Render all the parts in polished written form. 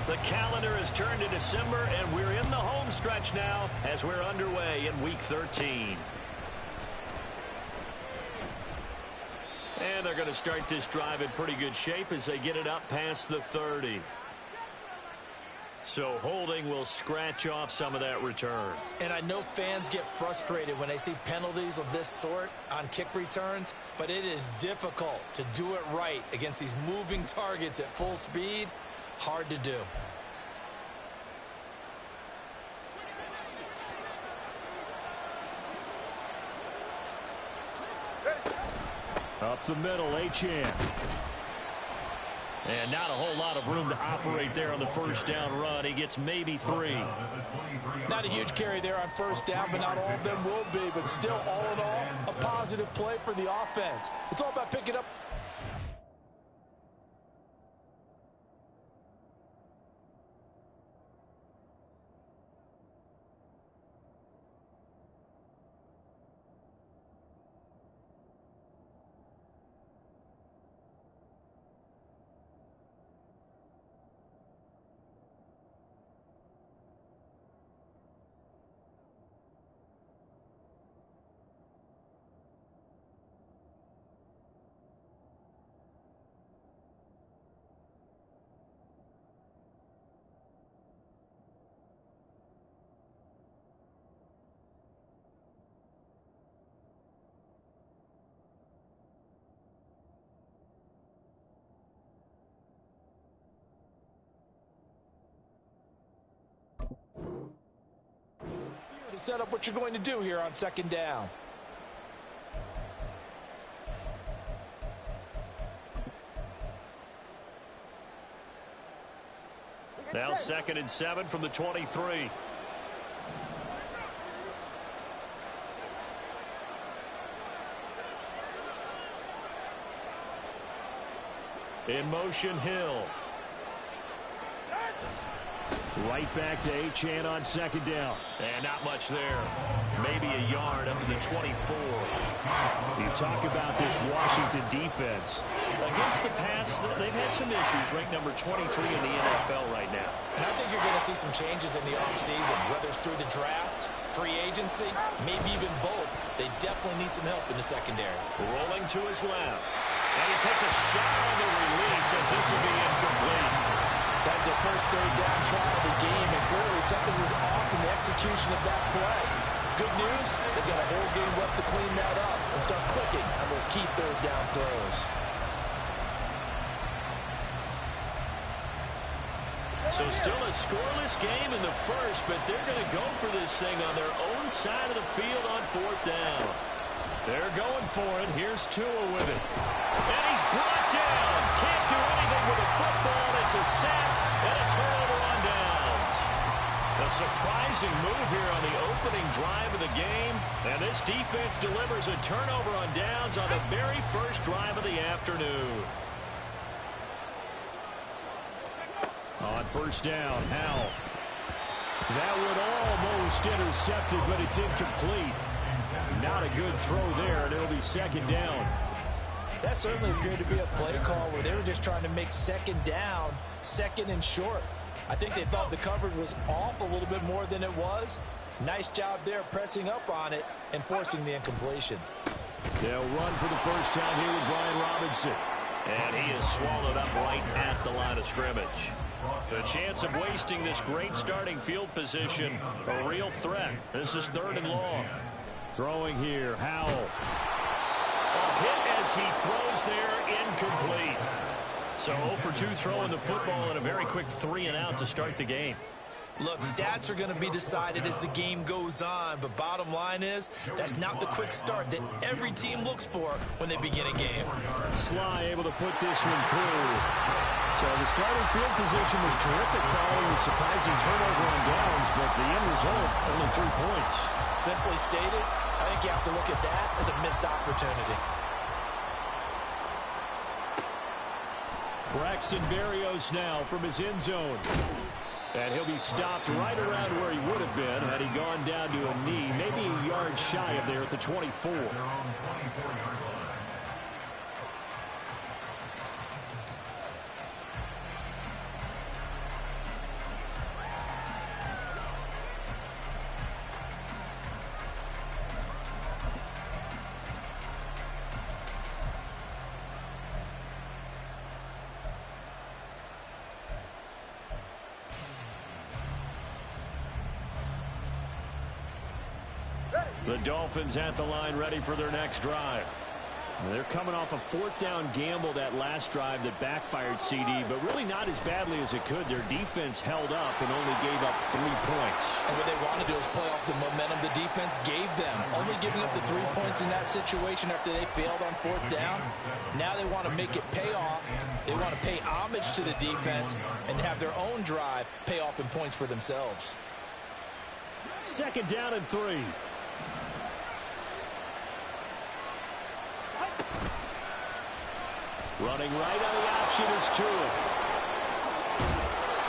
The calendar has turned to December, and we're in the home stretch now as we're underway in Week 13. And they're going to start this drive in pretty good shape as they get it up past the 30. So holding will scratch off some of that return. And I know fans get frustrated when they see penalties of this sort on kick returns, but it is difficult to do it right against these moving targets at full speed. Hard to do. Up the middle, Achane. And not a whole lot of room to operate there on the first down run. He gets maybe 3. Not a huge carry there on first down, but not all of them will be. But still, all in all, a positive play for the offense. It's all about picking up. To set up what you're going to do here on second down. Now 2nd and 7 from the 23. In motion, Hill. Right back to Achane on second down. And not much there. Maybe a yard up to the 24. You talk about this Washington defense. Against the pass, they've had some issues. Ranked number 23 in the NFL right now. And I think you're going to see some changes in the offseason, whether it's through the draft, free agency, maybe even both. They definitely need some help in the secondary. Rolling to his left. And he takes a shot on the release as this will be incomplete. That's their first third down try of the game, and clearly something was off in the execution of that play. Good news, they've got a whole game left to clean that up and start clicking on those key third down throws. So still a scoreless game in the first, but they're going to go for this thing on their own side of the field on 4th down. They're going for it. Here's Tua with it. And he's brought down. Can't do anything with a football. It's a sack and a turnover on downs. A surprising move here on the opening drive of the game. And this defense delivers a turnover on downs on the very first drive of the afternoon. On first down, Howell. That would almost intercepted, but it's incomplete. Not a good throw there, and it'll be second down. That certainly appeared to be a play call where they were just trying to make second down, second and short. I think they thought the coverage was off a little bit more than it was. Nice job there pressing up on it and forcing the incompletion. They'll run for the first time here with Brian Robinson. And he is swallowed up right at the line of scrimmage. The chance of wasting this great starting field position, a real threat. This is 3rd and long. Throwing here, Howell. A hit as he throws there, incomplete. So 0 for 2 throwing the football and a very quick 3 and out to start the game. Look, stats are going to be decided as the game goes on, but bottom line is that's not the quick start that every team looks for when they begin a game. Sly able to put this one through. So the starting field position was terrific following the surprising turnover on downs, but the end result, only 3 points. Simply stated, I think you have to look at that as a missed opportunity. Braxton Berrios now from his end zone. And he'll be stopped right around where he would have been had he gone down to a knee, maybe a yard shy of there at the 24. The Dolphins at the line ready for their next drive. They're coming off a fourth down gamble that last drive that backfired, CD, but really not as badly as it could. Their defense held up and only gave up 3 points. And what they want to do is play off the momentum the defense gave them. Only giving up the 3 points in that situation after they failed on fourth down. Now they want to make it pay off. They want to pay homage to the defense and have their own drive pay off in points for themselves. 2nd down and 3. Running right on the option is Tua.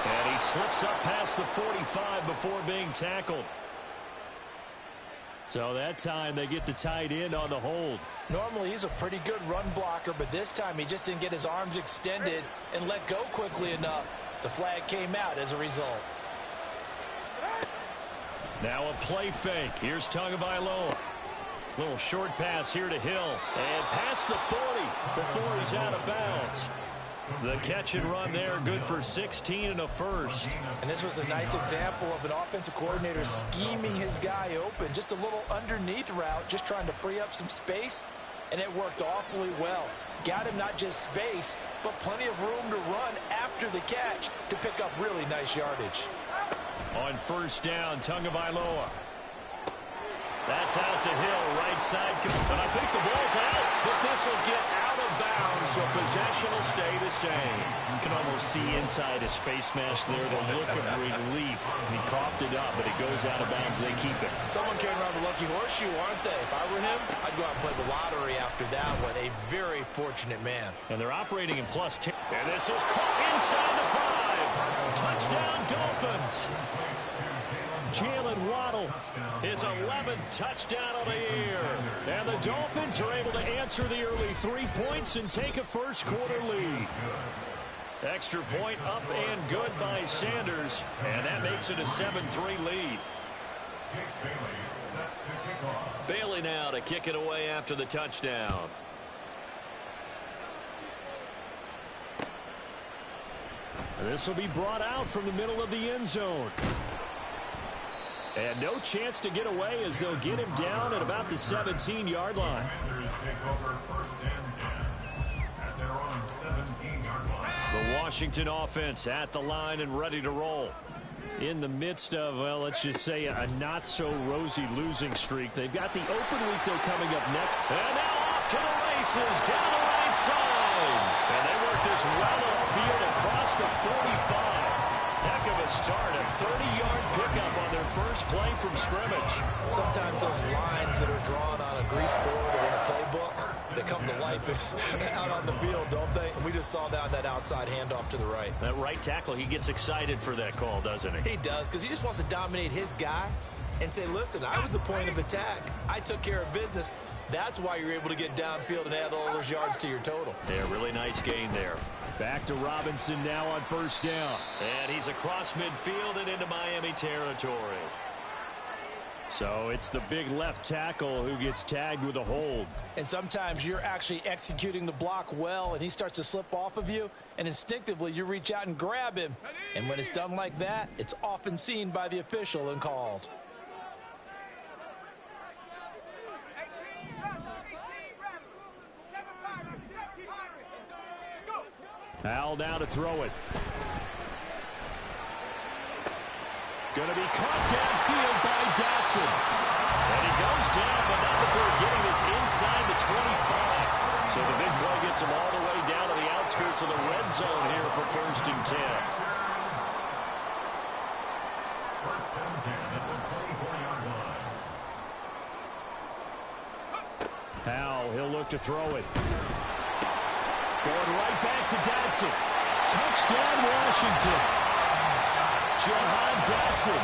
And he slips up past the 45 before being tackled. So that time they get the tight end on the hold. Normally he's a pretty good run blocker, but this time he just didn't get his arms extended and let go quickly enough. The flag came out as a result. Now a play fake. Here's Tagovailoa. Little short pass here to Hill. And past the 40 before he's out of bounds. The catch and run there, good for 16 and a first. And this was a nice example of an offensive coordinator scheming his guy open. Just a little underneath route, just trying to free up some space. And it worked awfully well. Got him not just space, but plenty of room to run after the catch to pick up really nice yardage. On 1st down, Tagovailoa. That's out to Hill, right side. But I think the ball's out, but this will get out of bounds, so possession will stay the same. You can almost see inside his face mask there the look of relief. He coughed it up, but it goes out of bounds. They keep it. Someone carrying around the lucky horseshoe, aren't they? If I were him, I'd go out and play the lottery after that one. A very fortunate man. And they're operating in +10. And this is caught inside the 5. Touchdown, Dolphins. Jalen Waddle, his 11th touchdown of the year. And the Dolphins are able to answer the early 3 points and take a first quarter lead. Extra point up and good by Sanders. And that makes it a 7-3 lead. Bailey now to kick it away after the touchdown. This will be brought out from the middle of the end zone. And no chance to get away as they'll get him down at about the 17-yard line. The Washington offense at the line and ready to roll. In the midst of, well, let's just say a not-so-rosy losing streak. They've got the open week, though, coming up next. And now off to the races, down the right side. And they work this well upfield across the 45. Heck of a start, a 30-yard pickup on their first play from scrimmage. Sometimes those lines that are drawn on a grease board or in a playbook, they come to life out on the field, don't they? And we just saw that on that outside handoff to the right. That right tackle, he gets excited for that call, doesn't he? He does, because he just wants to dominate his guy and say, listen, I was the point of attack. I took care of business. That's why you're able to get downfield and add all those yards to your total. Yeah, really nice gain there. Back to Robinson now on 1st down. And he's across midfield and into Miami territory. So it's the big left tackle who gets tagged with a hold. And sometimes you're actually executing the block well, and he starts to slip off of you, and instinctively you reach out and grab him. And when it's done like that, it's often seen by the official and called. Al now to throw it. Going to be caught downfield by Dotson. And he goes down, but not before getting this inside the 25. So the big play gets him all the way down to the outskirts of the red zone here for 1st and 10. Powell, he'll look to throw it. Going right back to Dotson. Touchdown, Washington. Jahan Dotson,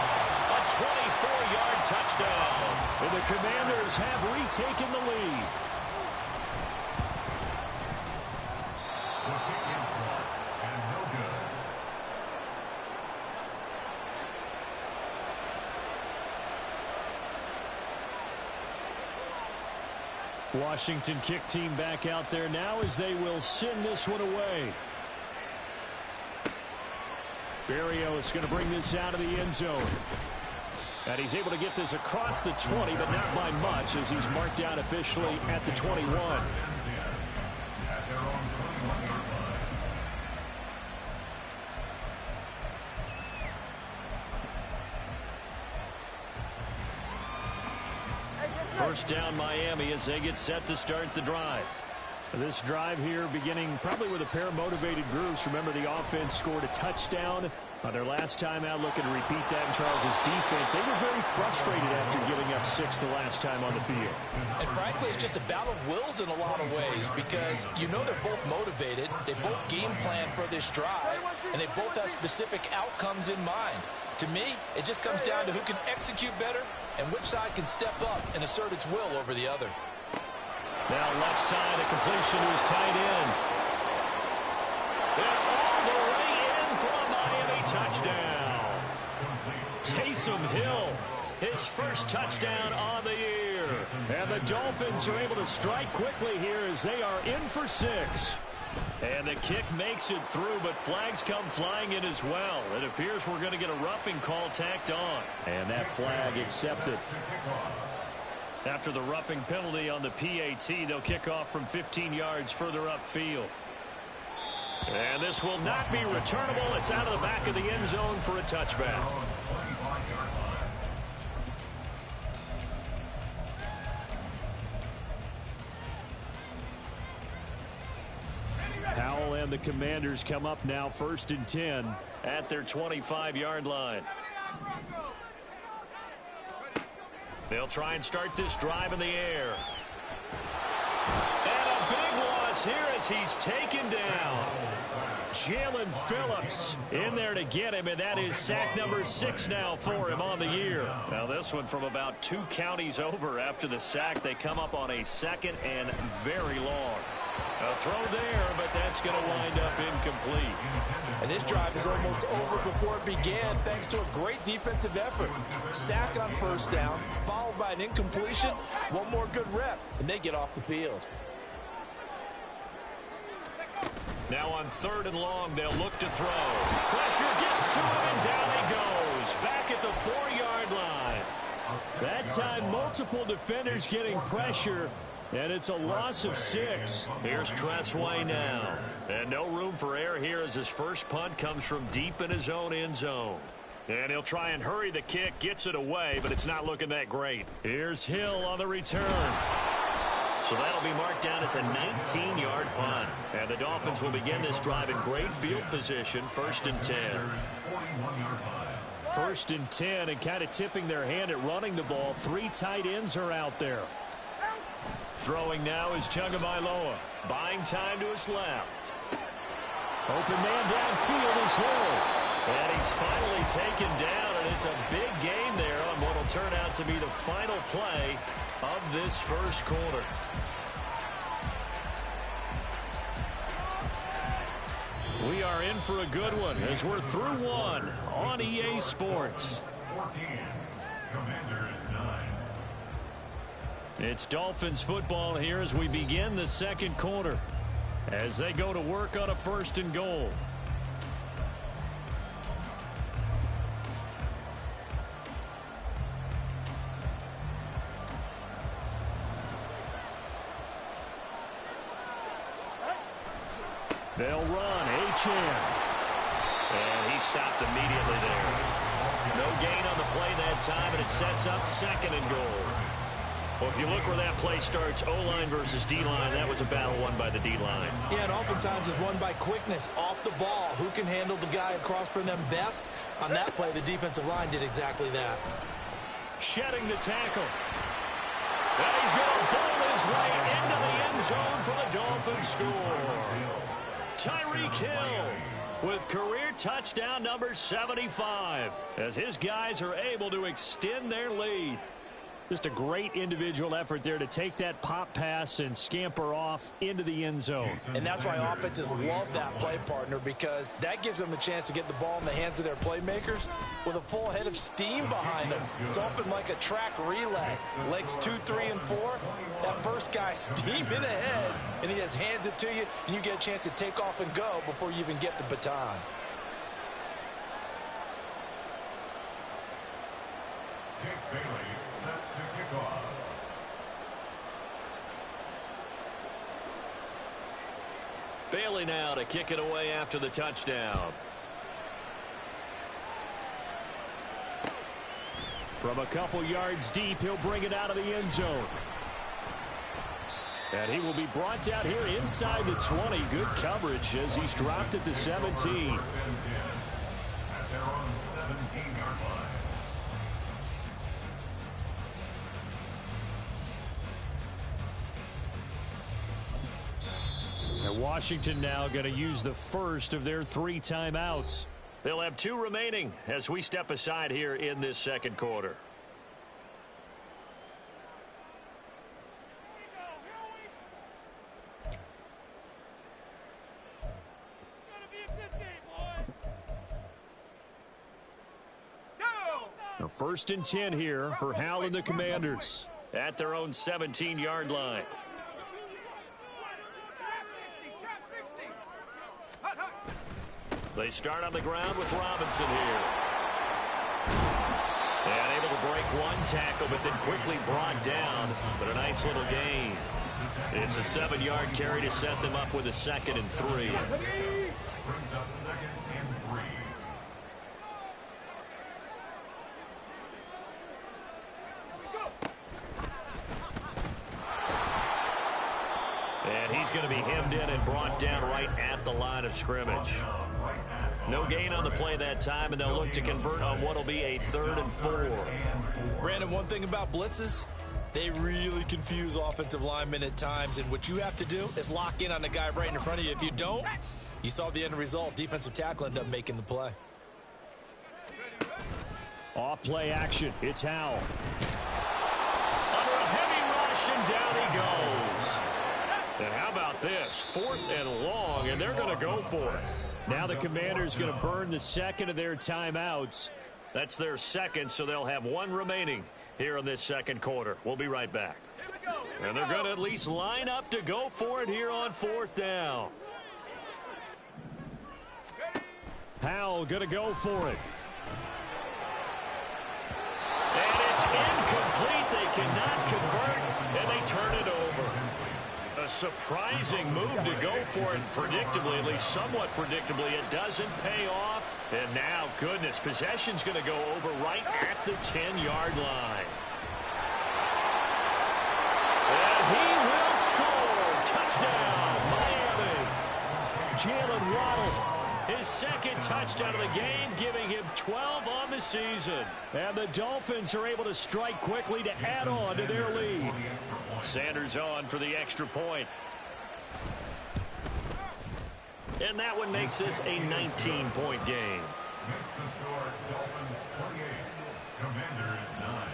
a 24-yard touchdown. And the Commanders have retaken the lead. Washington kick team back out there now as they will send this one away. Berrios is going to bring this out of the end zone. And he's able to get this across the 20, but not by much, as he's marked down officially at the 21. First down Miami as they get set to start the drive. This drive here beginning probably with a pair of motivated groups. Remember, the offense scored a touchdown on their last time out, looking to repeat that in Charles's defense. They were very frustrated after giving up 6 the last time on the field. And frankly, it's just a battle of wills in a lot of ways, because you know they're both motivated. They both game plan for this drive, and they both have specific outcomes in mind. To me, it just comes down to who can execute better and which side can step up and assert its will over the other. Now left side, a completion to his tight end. And all the way in for a Miami touchdown. Taysom Hill, his first touchdown on the year. And the Dolphins are able to strike quickly here as they are in for 6. And the kick makes it through, but flags come flying in as well. It appears we're going to get a roughing call tacked on. And that flag accepted. After the roughing penalty on the PAT, they'll kick off from 15 yards further upfield. And this will not be returnable. It's out of the back of the end zone for a touchback. Powell and the Commanders come up now 1st and 10 at their 25-yard line. They'll try and start this drive in the air. And a big loss here as he's taken down. Jalen Phillips in there to get him, and that is sack number 6 now for him on the year. Now this one from about 2 counties over after the sack. They come up on a 2nd and very long. A throw there, but that's going to wind up incomplete. And this drive is almost over before it began, thanks to a great defensive effort. Sack on first down, followed by an incompletion. One more good rep, and they get off the field. Now on 3rd and long, they'll look to throw. Pressure gets to him, and down he goes. Back at the 4-yard line. That time, multiple defenders getting pressure. And it's a loss of 6. Here's Tressway now. And no room for error here as his first punt comes from deep in his own end zone. And he'll try and hurry the kick, gets it away, but it's not looking that great. Here's Hill on the return. So that'll be marked down as a 19-yard punt. And the Dolphins will begin this drive in great field position, 1st and 10. 1st and 10, and kind of tipping their hand at running the ball. 3 tight ends are out there. Throwing now is Tagovailoa. Buying time to his left. Open man downfield is Hill. And he's finally taken down, and it's a big gain there on what will turn out to be the final play of this first quarter. We are in for a good one as we're through one on EA Sports. 14, Commanders 9. It's Dolphins football here as we begin the 2nd quarter, as they go to work on a 1st and goal. They'll run. Achane. And he stopped immediately there. No gain on the play that time, and it sets up 2nd and goal. Well, if you look where that play starts, O-line versus D-line, that was a battle won by the D-line. Yeah, and oftentimes it's won by quickness off the ball. Who can handle the guy across from them best? On that play, the defensive line did exactly that. Shedding the tackle. And he's going to bowl his way into the end zone for the Dolphins score. Tyreek Hill with career touchdown number 75 as his guys are able to extend their lead. Just a great individual effort there to take that pop pass and scamper off into the end zone. And that's why offenses love that play, partner, because that gives them a chance to get the ball in the hands of their playmakers with a full head of steam behind them. It's often like a track relay. Legs 2, 3, and 4. That first guy steaming ahead, and he just hands it to you, and you get a chance to take off and go before you even get the baton. Bailey now to kick it away after the touchdown. From a couple yards deep, he'll bring it out of the end zone. And he will be brought down here inside the 20. Good coverage as he's dropped at the 17. And Washington now going to use the first of their 3 timeouts. They'll have 2 remaining as we step aside here in this second quarter. Now first and 10 here for Hal and the Commanders. At their own 17-yard line. They start on the ground with Robinson here. And able to break one tackle, but then quickly brought down. But a nice little gain. It's a 7-yard carry to set them up with a 2nd and 3. Brings up 2nd and 3. And he's going to be hemmed in and brought down right at the line of scrimmage. No gain on the play that time, and they'll look to convert on what will be a 3rd and 4. Brandon, one thing about blitzes, they really confuse offensive linemen at times, and what you have to do is lock in on the guy right in front of you. If you don't, you saw the end result. Defensive tackle ended up making the play. Off play action. It's Howell. Under a heavy rush, and down he goes. And how about this? 4th and long, and they're going to go for it. Now the Commanders going to burn the 2nd of their timeouts. That's their 2nd, so they'll have 1 remaining here in this second quarter. We'll be right back. And they're going to at least line up to go for it here on 4th down. Howell going to go for it. And it's incomplete. They cannot convert, and they turn it over. A surprising move to go for it, predictably, at least somewhat predictably. It doesn't pay off. And now, goodness, possession's going to go over right at the 10-yard line. And he will score. Touchdown, Miami. Jalen Waddle, his 2nd touchdown of the game, giving him 12 on the season. And the Dolphins are able to strike quickly to add on to their lead. Sanders on for the extra point. And that one makes this a 19-point game. Makes the score Dolphins 48, Commanders 9.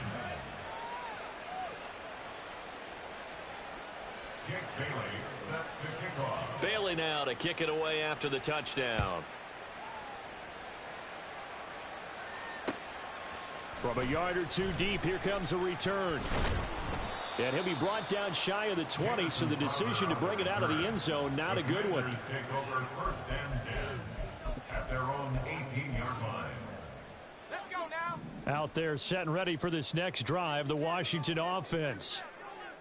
Jake Bailey set to kick off. Bailey now to kick it away after the touchdown. From a yard or 2 deep, here comes a return. And he'll be brought down shy of the 20, so the decision to bring it out of the end zone, not a good one. Take over 1st and 10 at their own 18-yard line. Let's go now. Out there set and ready for this next drive, the Washington offense.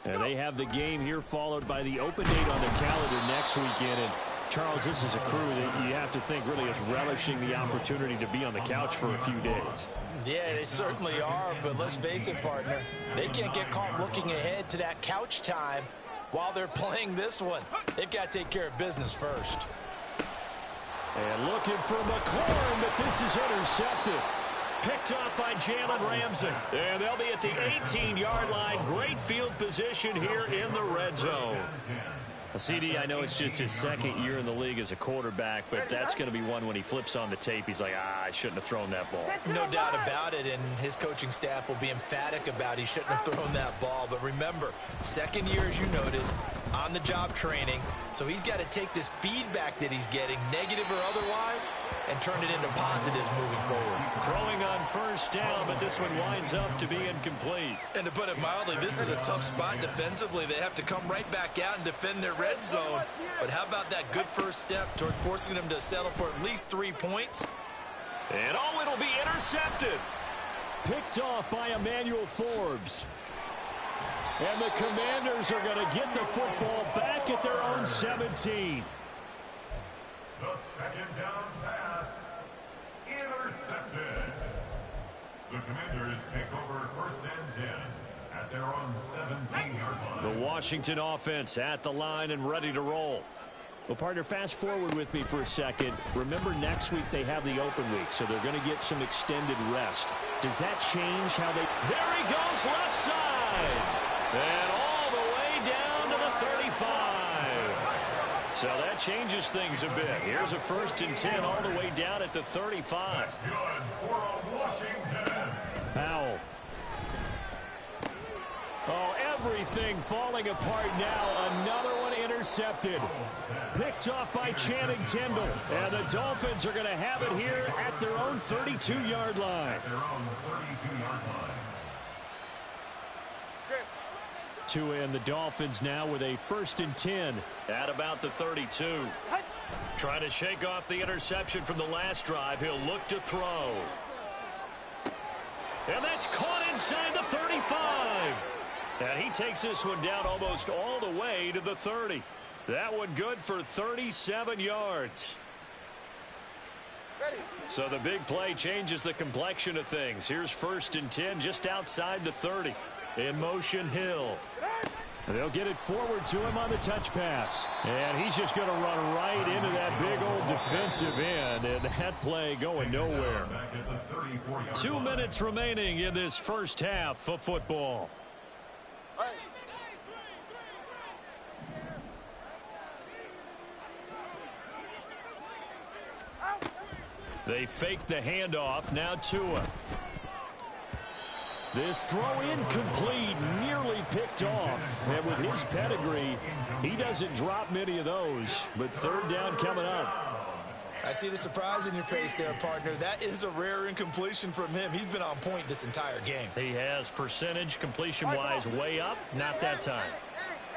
And they have the game here followed by the open date on the calendar next weekend. And Charles, this is a crew that you have to think really is relishing the opportunity to be on the couch for a few days. Yeah, they certainly are, but let's face it, partner. They can't get caught looking ahead to that couch time while they're playing this one. They've got to take care of business first. And looking for McLaurin, but this is intercepted. Picked up by Jalen Ramsey. And they'll be at the 18-yard line. Great field position here in the red zone. CD, I know it's just his 2nd year in the league as a quarterback, but that's going to be one when he flips on the tape. He's like, I shouldn't have thrown that ball. No doubt about it, and his coaching staff will be emphatic about he shouldn't have thrown that ball. But remember, 2nd year, as you noted, on-the-job training, so he's got to take this feedback that he's getting, negative or otherwise, and turn it into positives moving forward. Throwing on 1st down, but this one winds up to be incomplete. And to put it mildly, this is a tough spot defensively. They have to come right back out and defend their red zone. But how about that good first step towards forcing them to settle for at least 3 points? And it'll be intercepted. Picked off by Emmanuel Forbes. And the Commanders are going to get the football back at their own 17. The second down pass intercepted. The Commanders take over first and 10 at their own 17-yard line. The Washington offense at the line and ready to roll. Well, partner, fast forward with me for a second. Remember, next week they have the open week, so they're going to get some extended rest. Does that change how they... There he goes, left side. And all the way down to the 35. So that changes things a bit. Here's a first and 10 all the way down at the 35. That's good for Washington. Powell. Oh, everything falling apart now. Another one intercepted. Picked off by Channing Tindall. And the Dolphins are going to have it here at their own 32-yard line. Their own 32-yard line. To end the Dolphins now with a first and 10. At about the 32. Trying to shake off the interception from the last drive. He'll look to throw. And that's caught inside the 35. And he takes this one down almost all the way to the 30. That one good for 37 yards. So the big play changes the complexion of things. Here's first and 10 just outside the 30. In motion, Hill. They'll get it forward to him on the touch pass. And he's just going to run right into that big old defensive end. And that play going nowhere. 2 minutes remaining in this first half of football. They fake the handoff. Now Tua. This throw incomplete, nearly picked off. And with his pedigree, he doesn't drop many of those. But third down coming up. I see the surprise in your face there, partner. That is a rare incompletion from him. He's been on point this entire game. He has percentage completion-wise way up. Not that time.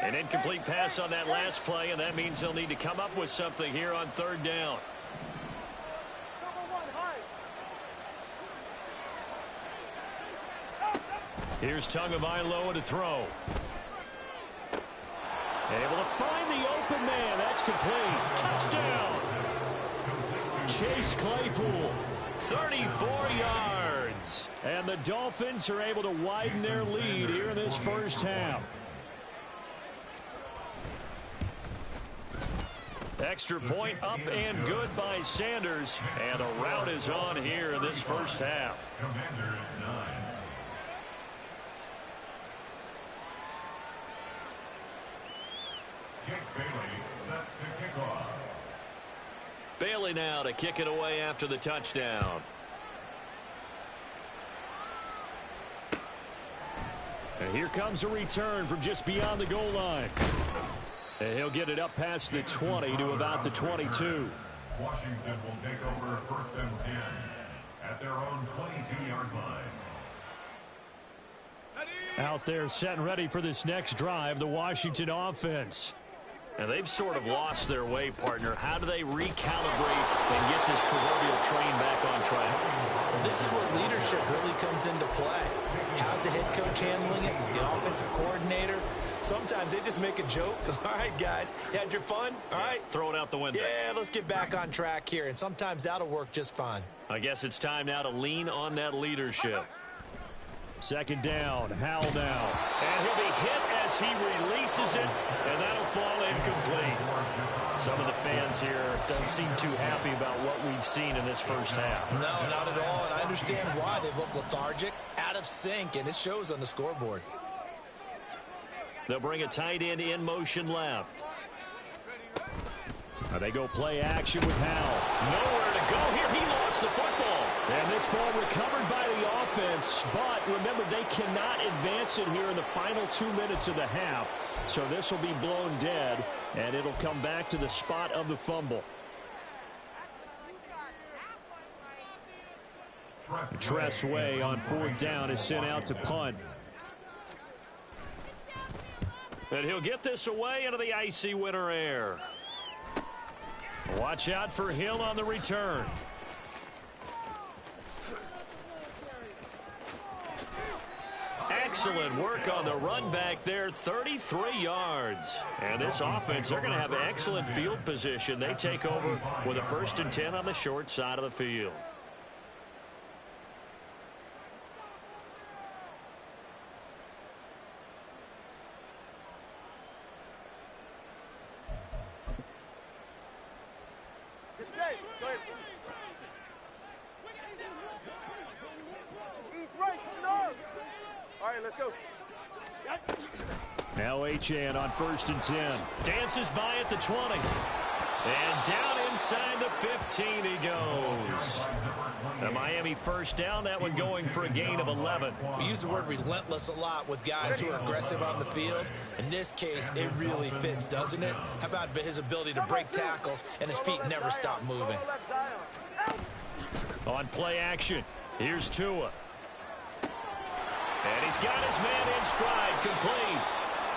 An incomplete pass on that last play, and that means they'll need to come up with something here on third down. Here's Tagovailoa to throw. Able to find the open man. That's complete. Touchdown. Chase Claypool. 34 yards. And the Dolphins are able to widen their lead here in this first half. Extra point up and good by Sanders. And a rout is on here in this first half. Commanders 9. Jake Bailey set to kick off. Bailey now to kick it away after the touchdown. And here comes a return from just beyond the goal line. And he'll get it up past the 20 to about the 22. Washington will take over first and 10 at their own 22-yard line. Out there set and ready for this next drive, the Washington offense. And they've sort of lost their way, partner. How do they recalibrate and get this proverbial train back on track? Well, this is where leadership really comes into play. How's the head coach handling it? The offensive coordinator? Sometimes they just make a joke. All right, guys, you had your fun? All right. Throw it out the window. Yeah, let's get back on track here. And sometimes that'll work just fine. I guess it's time now to lean on that leadership. Second down, Howell now. And he'll be hit as he releases it, and that'll fall incomplete. Some of the fans here don't seem too happy about what we've seen in this first half. No, not at all, and I understand why. They've looked lethargic, out of sync, and it shows on the scoreboard. They'll bring a tight end in motion left. They go play action with Howell. Nowhere to go here. He lost the football. And this ball recovered by the offense, but remember, they cannot advance it here in the final 2 minutes of the half. So this will be blown dead, and it'll come back to the spot of the fumble. Tress Way on fourth down is sent out to punt. And he'll get this away into the icy winter air. Watch out for Hill on the return. excellent work on the run back there, 33 yards. And this offense, they're going to have excellent field position. They take over with a 1st and 10 on the short side of the field. Let's go. Now Achane on 1st and 10. Dances by at the 20. And down inside the 15 he goes. The Miami 1st down, that one going for a gain of 11. We use the word relentless a lot with guys who are aggressive on the field. In this case, it really fits, doesn't it? How about his ability to break tackles and his feet never stop moving? On play action, here's Tua. And he's got his man in stride, complete.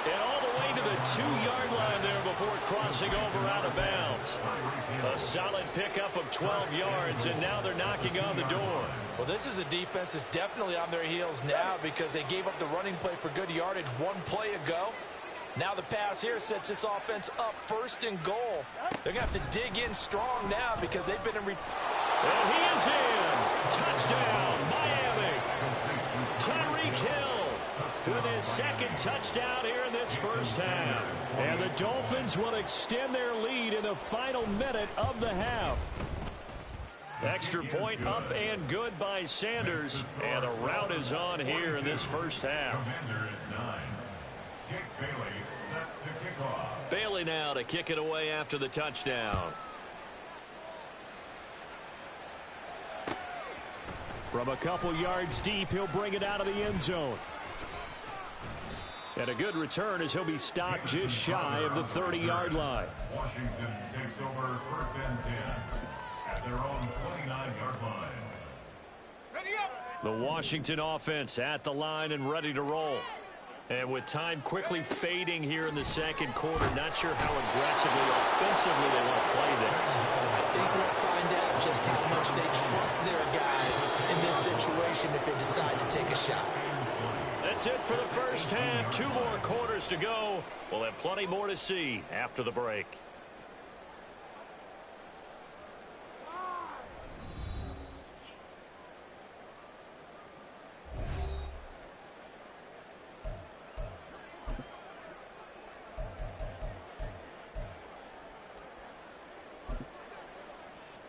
And all the way to the 2-yard line there before crossing over out of bounds. A solid pickup of 12 yards, and now they're knocking on the door. Well, this is a defense that's definitely on their heels now because they gave up the running play for good yardage one play ago. Now the pass here sets this offense up 1st and goal. They're going to have to dig in strong now because they've been in... And he is in. Touchdown, Miami. Tyreek Hill with his 2nd touchdown here in this 1st half. And the Dolphins will extend their lead in the final minute of the half. Extra point up and good by Sanders. And the route is on here in this 1st half. Commanders 9. Jake Bailey set to kick off. Bailey now to kick it away after the touchdown. From a couple yards deep, he'll bring it out of the end zone. And a good return as he'll be stopped just shy of the 30-yard line. Washington takes over 1st and 10 at their own 29-yard line. Ready up. The Washington offense at the line and ready to roll. And with time quickly fading here in the 2nd quarter, not sure how aggressively, offensively they want to play this. I think we'll find out just how much they trust their guys in this situation if they decide to take a shot. That's it for the 1st half. 2 more quarters to go. We'll have plenty more to see after the break.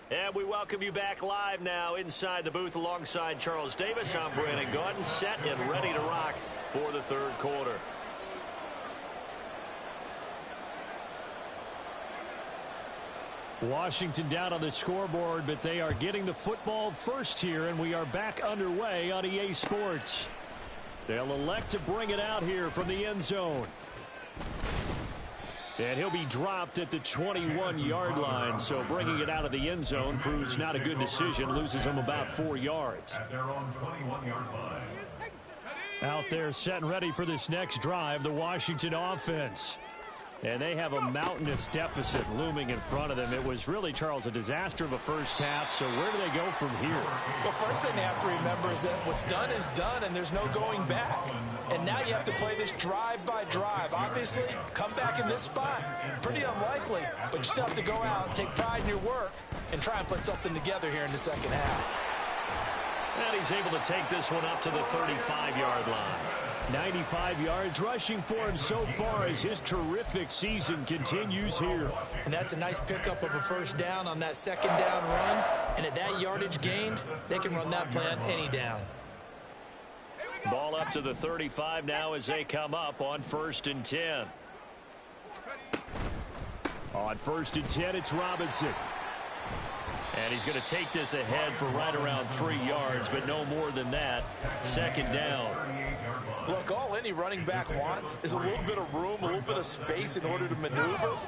And we welcome you back live now inside the booth alongside Charles Davis. I'm Brandon Gaudin, set and ready to rock for the 3rd quarter. Washington down on the scoreboard, but they are getting the football first here, and we are back underway on EA Sports. They'll elect to bring it out here from the end zone. And he'll be dropped at the 21-yard line, so bringing it out of the end zone proves not a good decision, loses him about 4 yards. At their own 21-yard line. Out there set and ready for this next drive, the Washington offense. And they have a mountainous deficit looming in front of them. It was really, Charles, a disaster of a 1st half, so where do they go from here? Well, first thing they have to remember is that what's done is done, and there's no going back. And now you have to play this drive by drive. Obviously, come back in this spot, pretty unlikely, but you still have to go out, take pride in your work, and try and put something together here in the 2nd half. And he's able to take this one up to the 35-yard line. 95 yards rushing for him so far as his terrific season continues here. And that's a nice pickup of a 1st down on that 2nd down run. And at that yardage gained, they can run that play on any down. Ball up to the 35 now as they come up on 1st and 10. On 1st and 10, it's Robinson. And he's going to take this ahead for right around 3 yards, but no more than that. 2nd down. Look, all any running back wants is a little bit of room, a little bit of space in order to maneuver.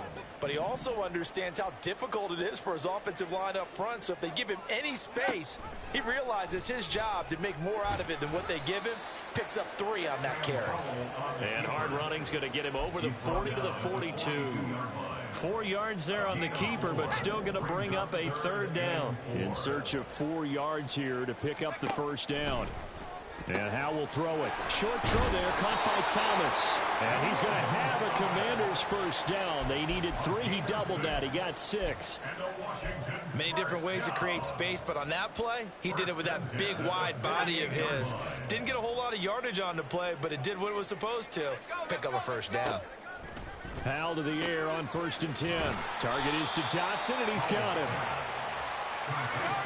But he also understands how difficult it is for his offensive line up front. So if they give him any space, he realizes his job to make more out of it than what they give him. Picks up 3 on that carry. And hard running's going to get him over the 40 to the 42. 4 yards there on the keeper, but still going to bring up a 3rd down. In search of 4 yards here to pick up the 1st down. And Howe will throw it. Short throw there, caught by Thomas. And he's going to have a Commanders first down. They needed 3. He doubled that. He got 6. Many different ways to create space, but on that play, he did it with that big, wide body of his. Didn't get a whole lot of yardage on the play, but it did what it was supposed to. Pick up a first down. Howe to the air on 1st and 10. Target is to Dotson, and he's got him.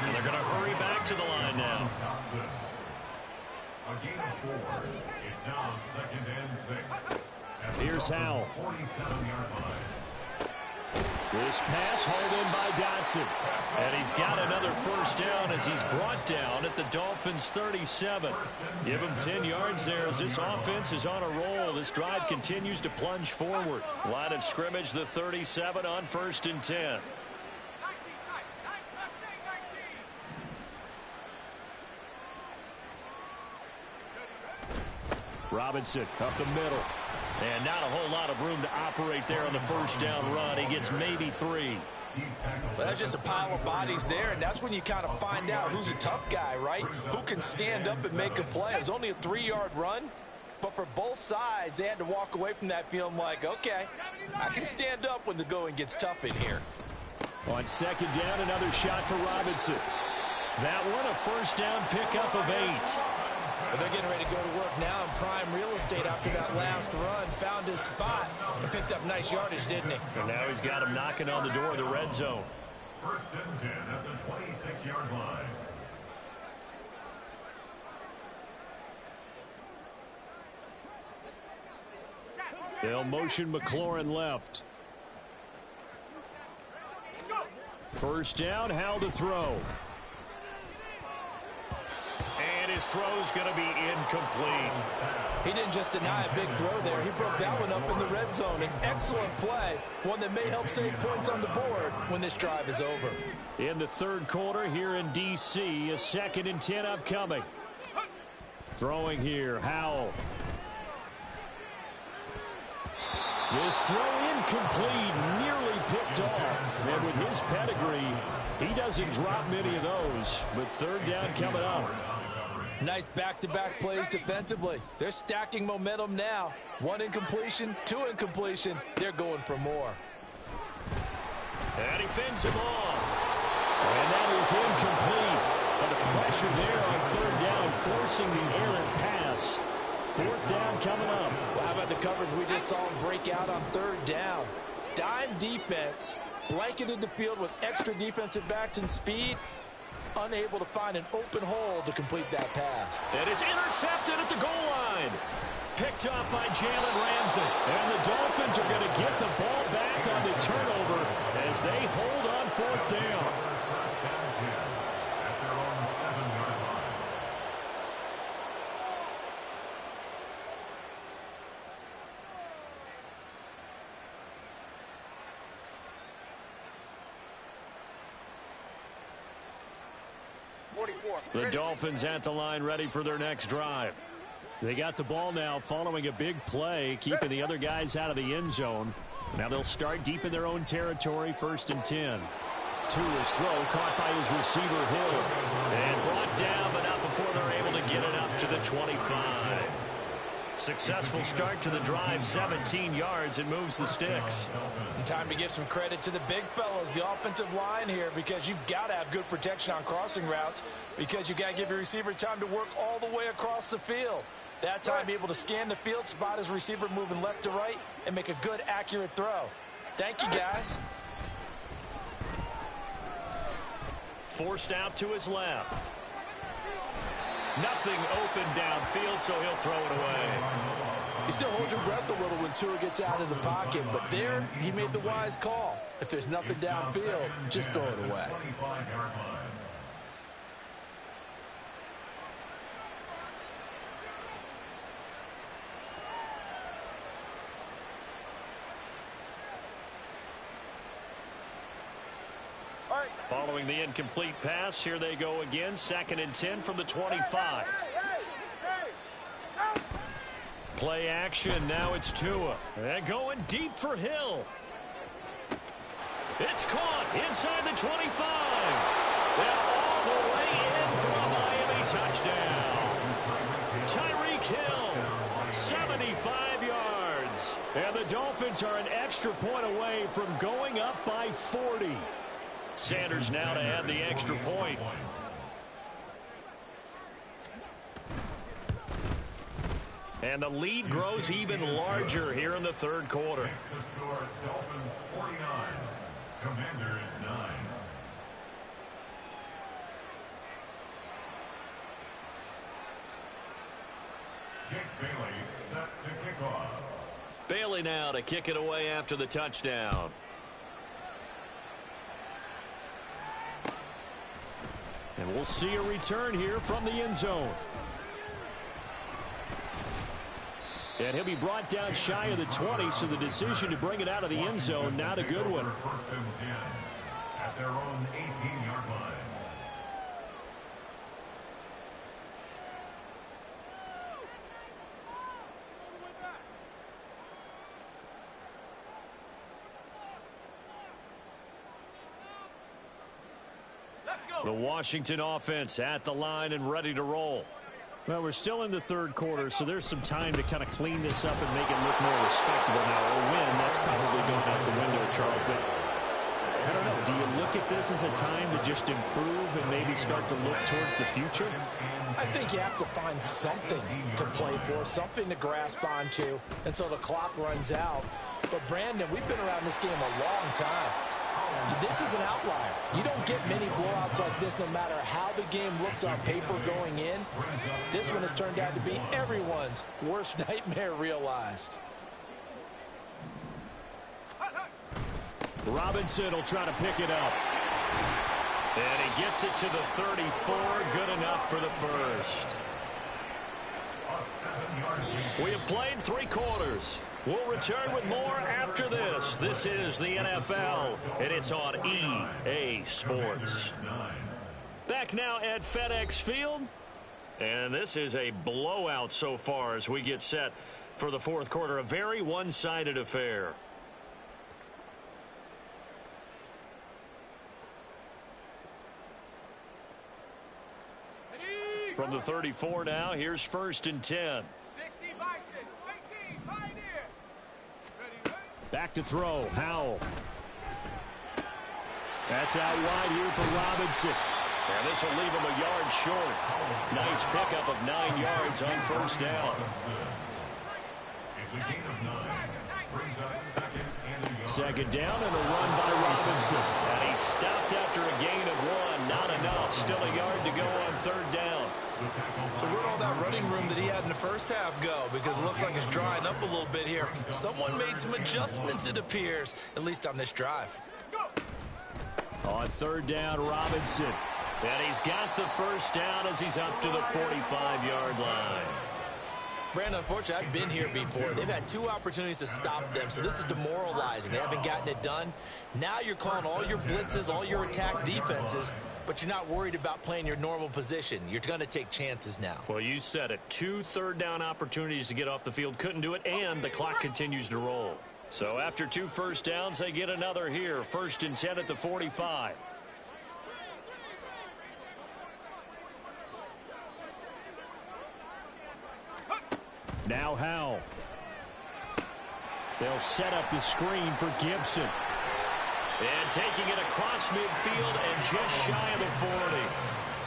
And they're going to hurry back to the line now. A gain of 4. It's now 2nd and 6. Here's Howe. 47-yard line. This pass hauled in by Dotson. And he's got another first down as he's brought down at the Dolphins' 37. Give him 10 yards there as this offense is on a roll. This drive continues to plunge forward. Line of scrimmage, the 37 on 1st and 10. Robinson up the middle. And not a whole lot of room to operate there on the first down run. He gets maybe 3. Well, that's just a pile of bodies there, and that's when you kind of find out who's a tough guy, right? Who can stand up and make a play. It was only a 3-yard run, but for both sides, they had to walk away from that feeling like, okay, I can stand up when the going gets tough in here. On 2nd down, another shot for Robinson. That one, a first down pickup of 8. But they're getting ready to go to work now in prime real estate after that last run. Found his spot and picked up nice yardage, didn't he? And now he's got him knocking on the door of the red zone. 1st and 10 at the 26-yard line. They'll motion McLaurin left. First down, Howe to throw. And his throw's going to be incomplete. He didn't just deny a big throw there. He broke that one up in the red zone. An excellent play, one that may help save points on the board when this drive is over. In the 3rd quarter here in D.C., a 2nd and 10 upcoming. Throwing here, Howell. This throw incomplete, nearly picked off. And with his pedigree, he doesn't drop many of those. But 3rd down coming up. Nice back-to-back plays defensively. They're stacking momentum now. 1 incompletion, 2 incompletion. They're going for more. And he fends him off. And that is incomplete. But the pressure there on 3rd down, forcing the errant pass. 4th down coming up. Well, how about the coverage we just saw him break out on 3rd down? Dime defense, blanketed the field with extra defensive backs and speed. Unable to find an open hole to complete that pass. And it's intercepted at the goal line. Picked up by Jalen Ramsey. And the Dolphins are going to get the ball back on the turnover as they hold on 4th down. First down 10 at their own 7-yard line. The Dolphins at the line ready for their next drive. They got the ball now following a big play, keeping the other guys out of the end zone. Now they'll start deep in their own territory, 1st and 10. To his throw, caught by his receiver, Hill. And brought down, but not before they're able to get it up to the 25. Successful start to the drive, 17 yards, and moves the sticks. And time to give some credit to the big fellows, the offensive line here, because you've got to have good protection on crossing routes, because you've got to give your receiver time to work all the way across the field. That time, be able to scan the field, spot his receiver moving left to right, and make a good, accurate throw. Thank you, guys. Forced out to his left. Nothing open downfield, so he'll throw it away. You still hold your breath a little when Tua gets out of the pocket, but there he made the wise call. If there's nothing downfield, just throw it away. 25-yard line. Following the incomplete pass, here they go again. 2nd and 10 from the 25. Play action. Now it's Tua. And going deep for Hill. It's caught inside the 25. And all the way in for a Miami touchdown. kill. 75 yards. And the Dolphins are an extra point away from going up by 40. Sanders now to add the extra point. And the lead grows even larger here in the third quarter. Next to score, Dolphins 49, Commanders 9. Jake Bailey set to kick off. Bailey now to kick it away after the touchdown. And we'll see a return here from the end zone. And he'll be brought down shy of the 20, so the decision to bring it out of the end zone, not a good one. First and 10 at their own 18-yard line. The Washington offense at the line and ready to roll. Well, we're still in the third quarter, so there's some time to kind of clean this up and make it look more respectable. Now, a win, that's probably going out the window, Charles. But I don't know. Do you look at this as a time to just improve and maybe start to look towards the future? I think you have to find something to play for, something to grasp onto until the clock runs out. But, Brandon, we've been around this game a long time. This is an outlier. You don't get many blowouts like this no matter how the game looks on paper going in. This one has turned out to be everyone's worst nightmare realized. Robinson will try to pick it up. And he gets it to the 34. Good enough for the first. We have played 3 quarters. We'll return with more after this. This is the NFL, and it's on EA Sports. Back now at FedEx Field. And this is a blowout so far as we get set for the fourth quarter. A very one-sided affair. From the 34 now, here's 1st and 10. 60 by 6, 18, Pioneer. Ready. Back to throw. Howell. That's out wide here for Robinson. And this will leave him a yard short. Nice pickup of 9 yards on first down. It's a gain of 9. Brings up second and a yard. Second down and a run by Robinson. And he stopped after a gain of 1. Not enough. Still a yard to go on third down. So where'd all that running room that he had in the first half go? Because it looks like it's drying up a little bit here. Someone made some adjustments, it appears, at least on this drive. On third down, Robinson. And he's got the first down as he's up to the 45-yard line. Brandon, unfortunately, I've been here before. They've had 2 opportunities to stop them, so this is demoralizing. They haven't gotten it done. Now you're calling all your blitzes, all your attack defenses, but you're not worried about playing your normal position. You're going to take chances now. Well, you said it. 2 third-down opportunities to get off the field. Couldn't do it, and the clock continues to roll. So after 2 first downs, they get another here. 1st and 10 at the 45. Now Howell. They'll set up the screen for Gibson. And taking it across midfield and just shy of the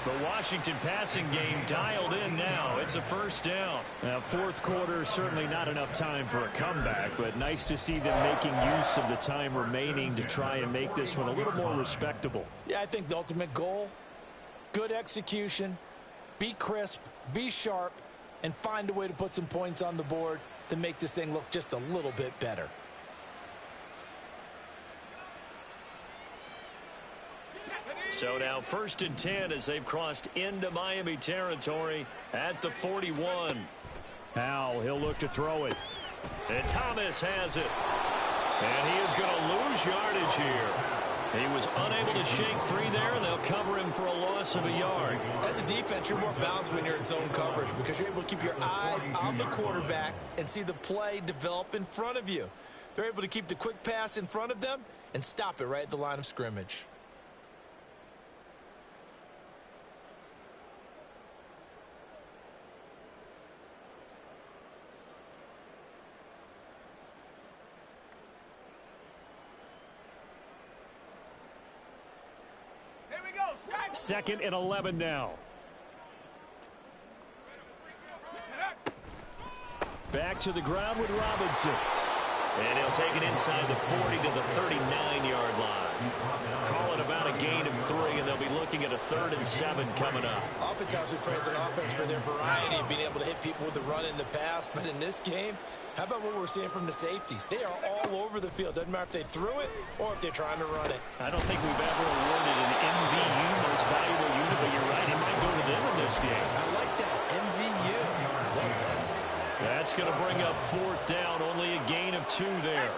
40. The Washington passing game dialed in now. It's a first down. Now, fourth quarter, certainly not enough time for a comeback, but nice to see them making use of the time remaining to try and make this one a little more respectable. Yeah, I think the ultimate goal, good execution, be crisp, be sharp, and find a way to put some points on the board to make this thing look just a little bit better. So now 1st and 10 as they've crossed into Miami territory at the 41. Howell, he'll look to throw it. And Thomas has it. And he is going to lose yardage here. He was unable to shake free there, and they'll cover him for a loss of a yard. As a defense, you're more balanced when you're in zone coverage because you're able to keep your eyes on the quarterback and see the play develop in front of you. They're able to keep the quick pass in front of them and stop it right at the line of scrimmage. 2nd and 11 now. Back to the ground with Robinson. And he'll take it inside the 40 to the 39-yard line. Call it about a gain of 3, and they'll be looking at a 3rd and 7 coming up. Oftentimes we praise an offense for their variety of being able to hit people with the run in the pass. But in this game, how about what we're seeing from the safeties? They are all over the field. Doesn't matter if they threw it or if they're trying to run it. I don't think we've ever awarded an MVU, most valuable unit, but you're right. It might go to them in this game. I like that. MVU. Well done. That's going to bring up 4th down. Only a gain of 2 there.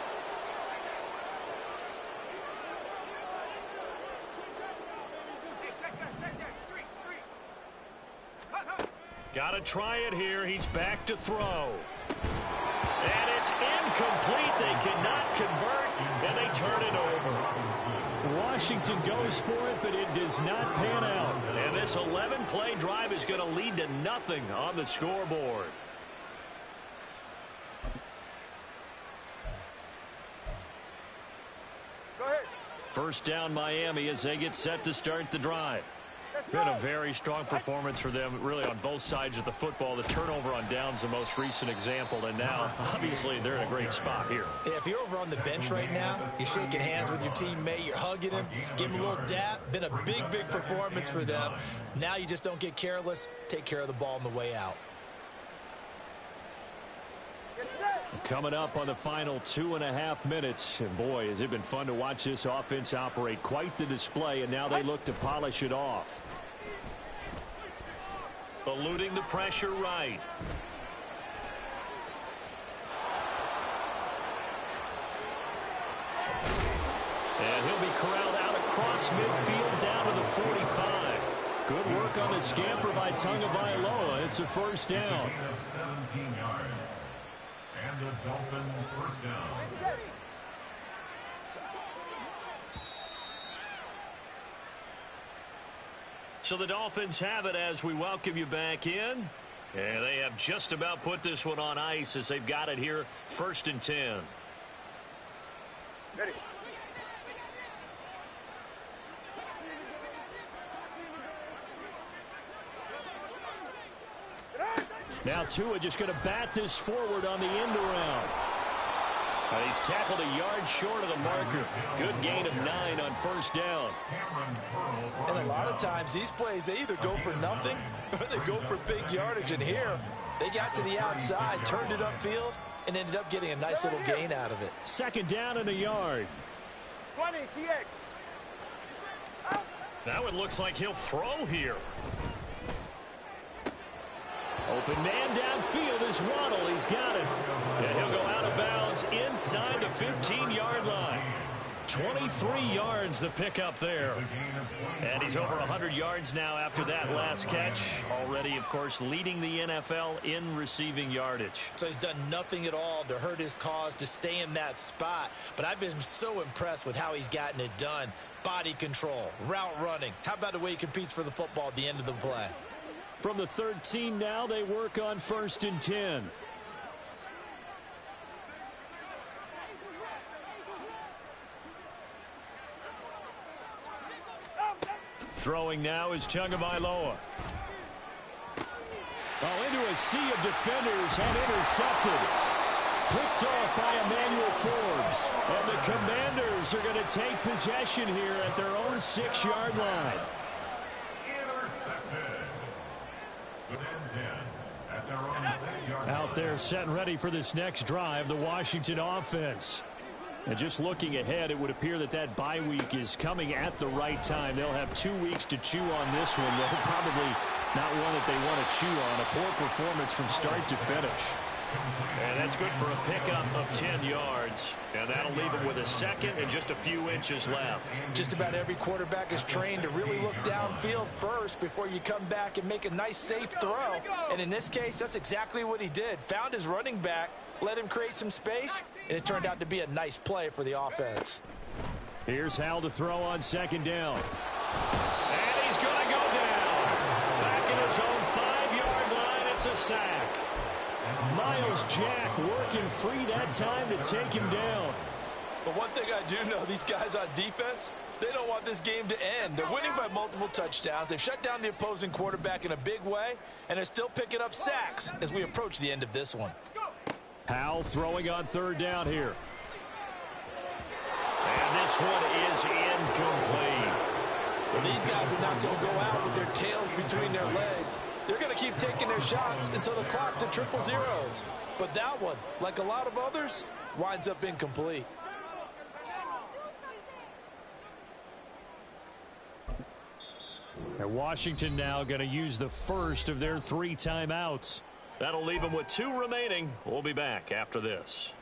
Got to try it here. He's back to throw. And it's incomplete. They cannot convert, and they turn it over. Washington goes for it, but it does not pan out. And this 11-play drive is going to lead to nothing on the scoreboard. First down, Miami, as they get set to start the drive. Been a very strong performance for them, really, on both sides of the football. The turnover on downs, the most recent example, and now, obviously, they're in a great spot here. If you're over on the bench right now, you're shaking hands with your teammate, you're hugging him, give him a little dap. Been a big performance for them. Now you just don't get careless. Take care of the ball on the way out. Coming up on the final 2.5 minutes. And boy, has it been fun to watch this offense operate. Quite the display, and now they look to polish it off. Eluding the pressure right. And he'll be corralled out across midfield down to the 45. Good work on the scamper by Tagovailoa. It's a first down. 17 yards. And the Dolphin first down. So the Dolphins have it as we welcome you back in. And they have just about put this one on ice as they've got it here, 1st and 10. Ready. Now Tua just going to bat this forward on the end around. He's tackled a yard short of the marker. Good gain of 9 on first down. And a lot of times these plays, they either go for nothing or they go for big yardage. And here, they got to the outside, turned it upfield, and ended up getting a nice little gain out of it. 2nd down and a yard. 20, TX. Now it looks like he'll throw here. Open man downfield is Waddle. He's got it. And he'll go out of bounds inside the 15-yard line. 23 yards the pickup there. And he's over 100 yards now after that last catch. Already, of course, leading the NFL in receiving yardage. So he's done nothing at all to hurt his cause, to stay in that spot. But I've been so impressed with how he's gotten it done. Body control, route running. How about the way he competes for the football at the end of the play? From the 13 now, they work on 1st and 10. Throwing now is Tagovailoa. Into a sea of defenders and intercepted. Picked off by Emmanuel Forbes. And the Commanders are going to take possession here at their own 6-yard line. Out there set and ready for this next drive, the Washington offense. And just looking ahead, it would appear that that bye week is coming at the right time. They'll have 2 weeks to chew on this one. They'll probably not one that they want to chew on. A poor performance from start to finish. And that's good for a pickup of 10 yards. And that'll leave him with a 2nd and just a few inches left. Just about every quarterback is trained to really look downfield first before you come back and make a nice, safe throw. And in this case, that's exactly what he did. Found his running back, let him create some space, and it turned out to be a nice play for the offense. Here's Hal to throw on 2nd down. And he's going to go down. Back in his own 5-yard line, it's a sack. Miles Jack working free that time to take him down. But one thing I do know, these guys on defense, They don't want this game to end. They're winning by multiple touchdowns. They've shut down the opposing quarterback in a big way, and they're still picking up sacks as we approach the end of this one. Powell throwing on third down here. And this one is incomplete. Well, these guys are not going to go out with their tails between their legs. They're going to keep taking their shots until the clock's at triple zeros. But that one, like a lot of others, winds up incomplete. And Washington now going to use the first of their 3 timeouts. That'll leave them with 2 remaining. We'll be back after this.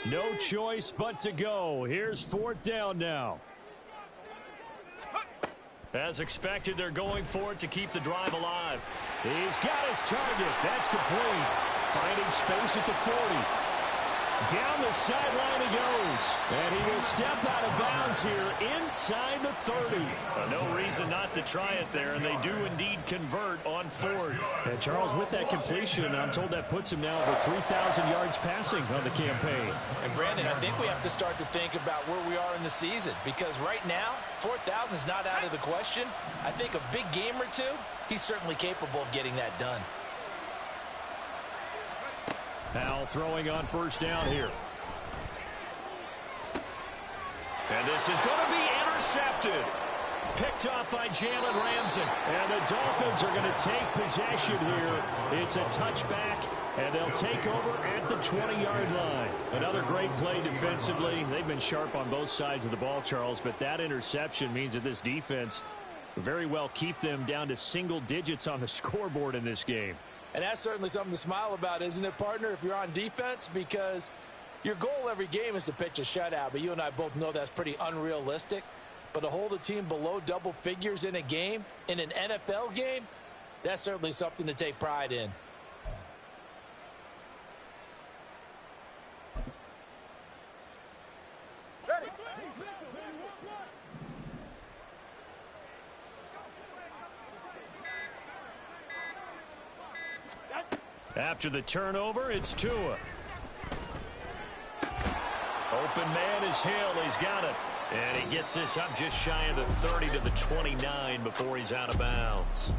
No choice but to go. Here's 4th down now. As expected, they're going for it to keep the drive alive. He's got his target. That's complete. Finding space at the 40. Down the sideline he goes. And he will step out of bounds here inside the 30. No reason not to try it there, and they do indeed convert on 4th. And Charles, with that completion, I'm told that puts him now over 3,000 yards passing on the campaign. And Brandon, I think we have to start to think about where we are in the season, because right now, 4,000 is not out of the question. I think a big game or 2, he's certainly capable of getting that done. Powell throwing on first down here. And this is going to be intercepted. Picked up by Jalen Ramsey. And the Dolphins are going to take possession here. It's a touchback, and they'll take over at the 20-yard line. Another great play defensively. They've been sharp on both sides of the ball, Charles, but that interception means that this defense very well keep them down to single digits on the scoreboard in this game. And that's certainly something to smile about, isn't it, partner, if you're on defense? Because your goal every game is to pitch a shutout, but you and I both know that's pretty unrealistic. But to hold a team below double figures in a game, in an NFL game, that's certainly something to take pride in. After the turnover, it's Tua. Open man is Hill. He's got it. And he gets this up just shy of the 30 to the 29 before he's out of bounds.